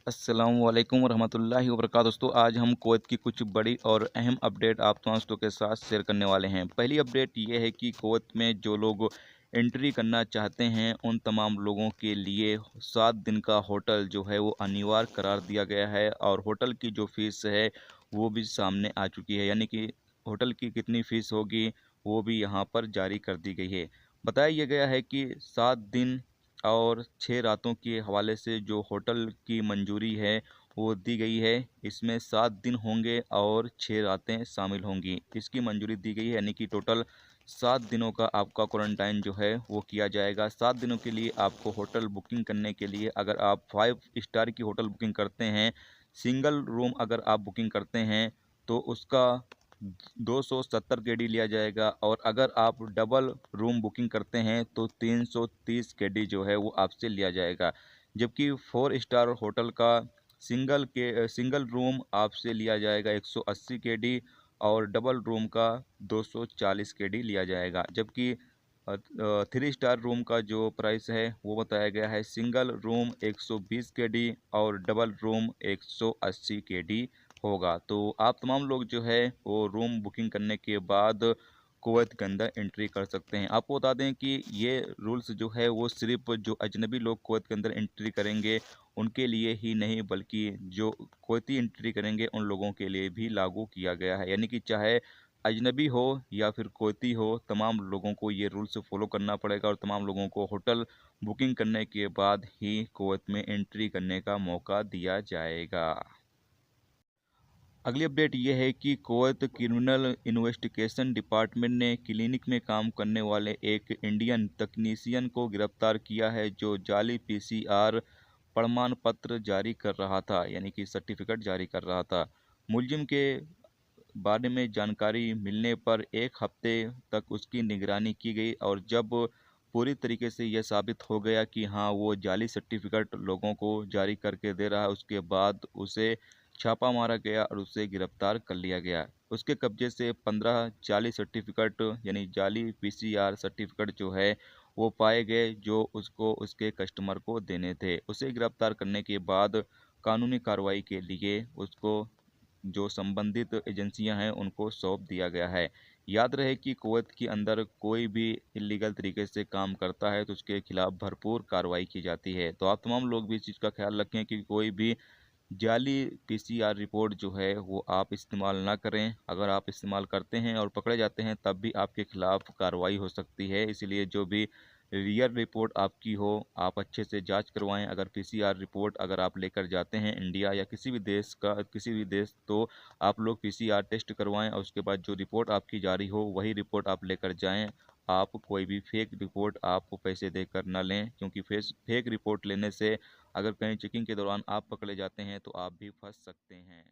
अस्सलामुअलैकुम वरहमतुल्लाहि वबरकातुहू। दोस्तों, आज हम कुवैत की कुछ बड़ी और अहम अपडेट आप तमाम दोस्तों के साथ शेयर करने वाले हैं। पहली अपडेट ये है कि कुवैत में जो लोग एंट्री करना चाहते हैं उन तमाम लोगों के लिए 7 दिन का होटल जो है वो अनिवार्य करार दिया गया है और होटल की जो फ़ीस है वो भी सामने आ चुकी है। यानी कि होटल की कितनी फ़ीस होगी वो भी यहाँ पर जारी कर दी गई है। बताया ये गया है कि 7 दिन और 6 रातों के हवाले से जो होटल की मंजूरी है वो दी गई है। इसमें 7 दिन होंगे और 6 रातें शामिल होंगी। इसकी मंजूरी दी गई है, यानी कि टोटल 7 दिनों का आपका क्वारंटाइन जो है वो किया जाएगा। 7 दिनों के लिए आपको होटल बुकिंग करने के लिए अगर आप 5 स्टार की होटल बुकिंग करते हैं, सिंगल रूम अगर आप बुकिंग करते हैं तो उसका 270 केडी लिया जाएगा और अगर आप डबल रूम बुकिंग करते हैं तो 330 केडी जो है वो आपसे लिया जाएगा। जबकि 4 स्टार होटल का सिंगल रूम आपसे लिया जाएगा 180 केडी और डबल रूम का 240 केडी लिया जाएगा। जबकि 3 स्टार रूम का जो प्राइस है वो बताया गया है, सिंगल रूम 120 केडी और डबल रूम 180 केडी होगा। तो आप तमाम लोग जो है वो रूम बुकिंग करने के बाद कुवैत के अंदर एंट्री कर सकते हैं। आपको बता दें कि ये रूल्स जो है वो सिर्फ जो अजनबी लोग कुवैत के अंदर एंट्री करेंगे उनके लिए ही नहीं, बल्कि जो कुवैती एंट्री करेंगे उन लोगों के लिए भी लागू किया गया है। यानी कि चाहे अजनबी हो या फिर कुवैती हो, तमाम लोगों को ये रूल्स फॉलो करना पड़ेगा और तमाम लोगों को होटल बुकिंग करने के बाद ही कुवैत में एंट्री करने का मौका दिया जाएगा। अगली अपडेट ये है कि कुवैत क्रिमिनल इन्वेस्टिगेशन डिपार्टमेंट ने क्लिनिक में काम करने वाले एक इंडियन तकनीशियन को गिरफ्तार किया है जो जाली पीसीआर प्रमाण पत्र जारी कर रहा था, यानी कि सर्टिफिकेट जारी कर रहा था। मुलजिम के बारे में जानकारी मिलने पर 1 हफ्ते तक उसकी निगरानी की गई और जब पूरी तरीके से यह साबित हो गया कि हाँ वो जाली सर्टिफिकेट लोगों को जारी करके दे रहा है, उसके बाद उसे छापा मारा गया और उसे गिरफ्तार कर लिया गया। उसके कब्जे से 15 जाली सर्टिफिकेट यानी जाली पीसीआर सर्टिफिकेट जो है वो पाए गए जो उसको उसके कस्टमर को देने थे। उसे गिरफ्तार करने के बाद कानूनी कार्रवाई के लिए उसको जो संबंधित एजेंसियां हैं उनको सौंप दिया गया है। याद रहे कि कुवैत के अंदर कोई भी इलीगल तरीके से काम करता है तो उसके खिलाफ भरपूर कार्रवाई की जाती है। तो आप तमाम लोग भी इस चीज़ का ख्याल रखें कि कोई भी जाली पीसीआर रिपोर्ट जो है वो आप इस्तेमाल ना करें। अगर आप इस्तेमाल करते हैं और पकड़े जाते हैं तब भी आपके खिलाफ कार्रवाई हो सकती है। इसलिए जो भी रियल रिपोर्ट आपकी हो आप अच्छे से जांच करवाएं। अगर पीसीआर रिपोर्ट अगर आप लेकर जाते हैं इंडिया या किसी भी देश, तो आप लोग पीसीआर टेस्ट करवाएं और उसके बाद जो रिपोर्ट आपकी जारी हो वही रिपोर्ट आप लेकर जाएं। आप कोई भी फेक रिपोर्ट आप पैसे देकर न लें, क्योंकि फेक रिपोर्ट लेने से अगर कहीं चेकिंग के दौरान आप पकड़े जाते हैं तो आप भी फंस सकते हैं।